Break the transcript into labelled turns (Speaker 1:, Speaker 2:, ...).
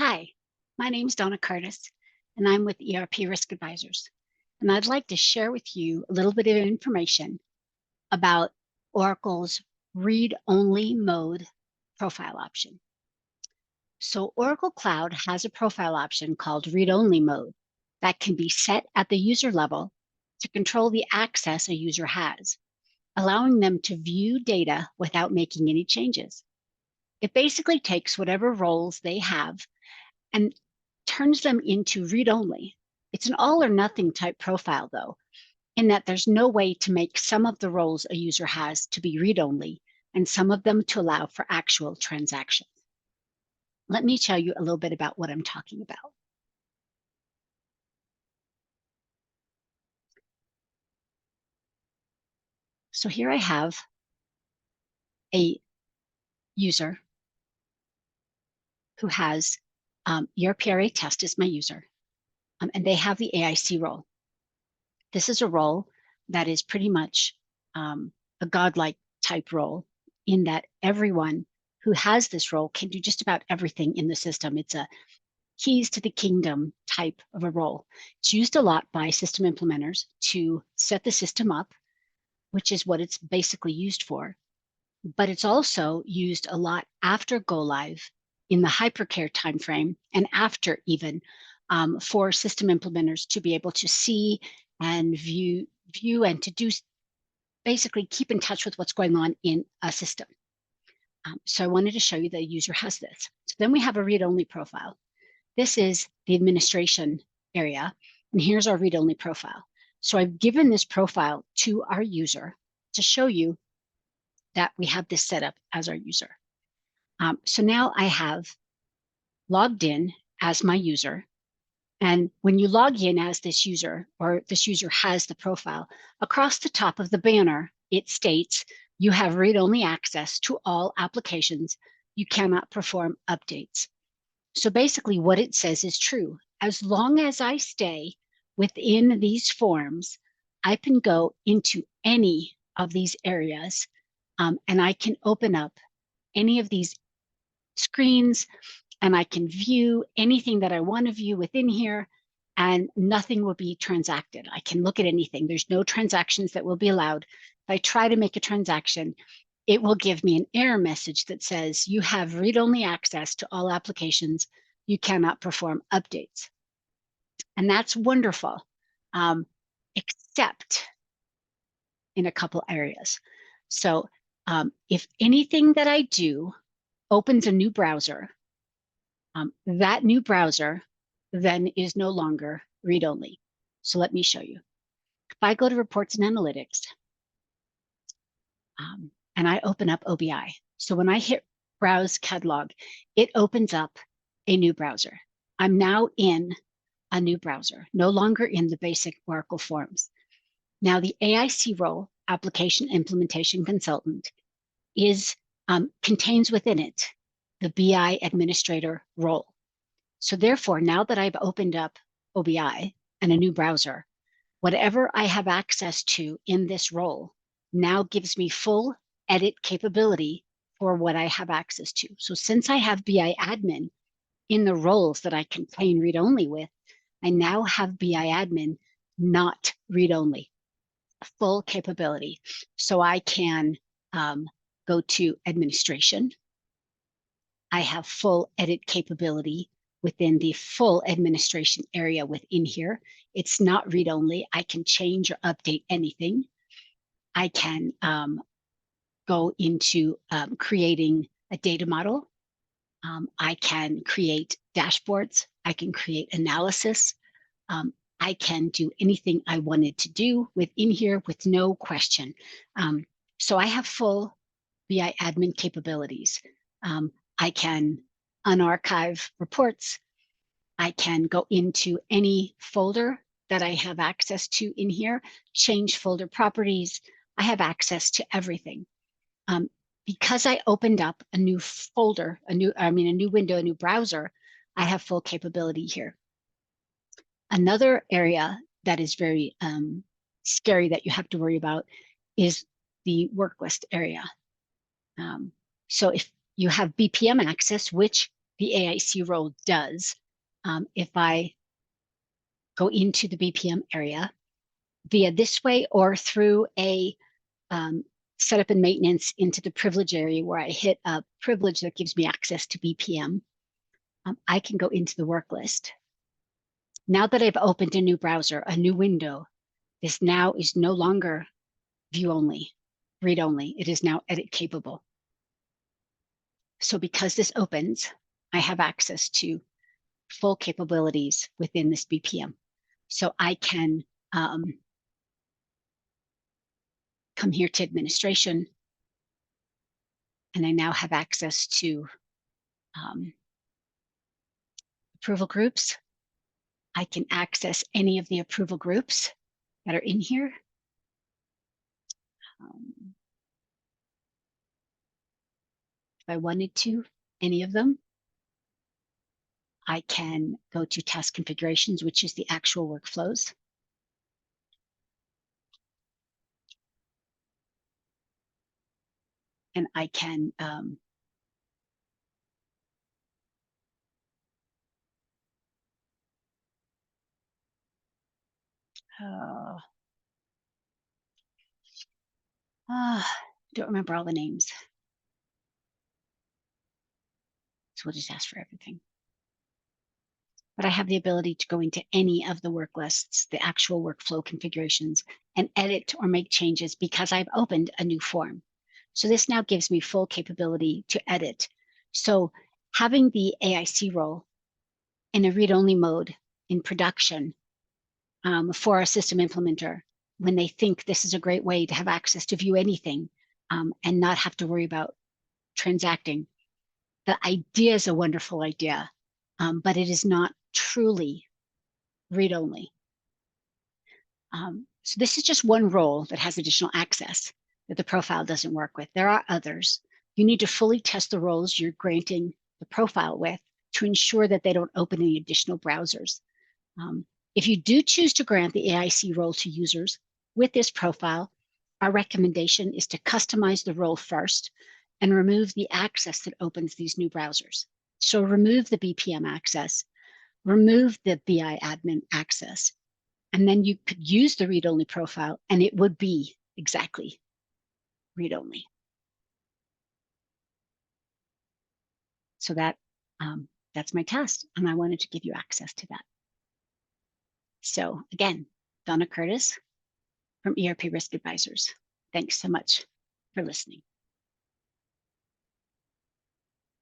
Speaker 1: Hi, my name is Donna Curtis, and I'm with ERP Risk Advisors. And I'd like to share with you a little bit of information about Oracle's read-only mode profile option. So Oracle Cloud has a profile option called read-only mode that can be set at the user level to control the access a user has, allowing them to view data without making any changes. It basically takes whatever roles they have and turns them into read-only. It's an all or nothing type profile, though, in that there's no way to make some of the roles a user has to be read-only and some of them to allow for actual transactions. Let me tell you a little bit about what I'm talking about. So here I have a user who has ERPRA test is my user, and they have the AIC role. This is a role that is pretty much a godlike type role in that everyone who has this role can do just about everything in the system. It's a keys to the kingdom type of a role. It's used a lot by system implementers to set the system up, which is what it's basically used for. But it's also used a lot after go live in the hypercare timeframe and after even for system implementers to be able to see and view and to do basically keep in touch with what's going on in a system. So I wanted to show you the user has this. So then we have a read-only profile. This is the administration area, and here's our read-only profile. So I've given this profile to our user to show you that we have this set up as our user. So now I have logged in as my user. And when you log in as this user, or this user has the profile, across the top of the banner, it states you have read-only access to all applications. You cannot perform updates. So basically what it says is true. As long as I stay within these forms, I can go into any of these areas and I can open up any of these screens and I can view anything that I want to view within here and nothing will be transacted. I can look at anything. There's no transactions that will be allowed. If I try to make a transaction, it will give me an error message that says you have read-only access to all applications. You cannot perform updates. And that's wonderful, except in a couple areas. So if anything that I do opens a new browser, that new browser then is no longer read-only. So let me show you. If I go to Reports and Analytics, and I open up OBI. So when I hit Browse Catalog, it opens up a new browser. I'm now in a new browser, no longer in the basic Oracle forms. Now the AIC role, Application Implementation Consultant, is contains within it the BI Administrator role. So therefore, now that I've opened up OBI and a new browser, whatever I have access to in this role now gives me full edit capability for what I have access to. So since I have BI admin in the roles that I can play and read only with, I now have BI admin not read only, full capability. So I can go to administration. I have full edit capability within the full administration area within here. It's not read only. I can change or update anything. I can go into creating a data model. I can create dashboards. I can create analysis. I can do anything I wanted to do within here with no question. So I have full BI admin capabilities. I can unarchive reports. I can go into any folder that I have access to in here, change folder properties. I have access to everything. Because I opened up a new folder, a new window, a new browser, I have full capability here. Another area that is very scary that you have to worry about is the work list area. So if you have BPM access, which the AIC role does if I go into the BPM area via this way or through a setup and maintenance into the privilege area where I hit a privilege that gives me access to BPM. I can go into the work list. Now that I've opened a new browser, a new window, this now is no longer view only, read only. It is now edit capable. So because this opens, I have access to full capabilities within this BPM. So I can come here to administration, and I now have access to approval groups. I can access any of the approval groups that are in here. If I wanted to, any of them. I can go to task configurations, which is the actual workflows. And I can don't remember all the names. So we'll just ask for everything. But I have the ability to go into any of the work lists, the actual workflow configurations, and edit or make changes because I've opened a new form. So this now gives me full capability to edit. So having the AIC role in a read-only mode in production for a system implementer, when they think this is a great way to have access to view anything and not have to worry about transacting, the idea is a wonderful idea, but it is not truly read-only. So this is just one role that has additional access that the profile doesn't work with. There are others. You need to fully test the roles you're granting the profile with to ensure that they don't open any additional browsers. If you do choose to grant the AIC role to users with this profile, our recommendation is to customize the role first and remove the access that opens these new browsers. So remove the BPM access, remove the BI admin access, and then you could use the read-only profile and it would be exactly read-only. So that's my test, and I wanted to give you access to that. So again, Donna Curtis from ERP Risk Advisors. Thanks so much for listening.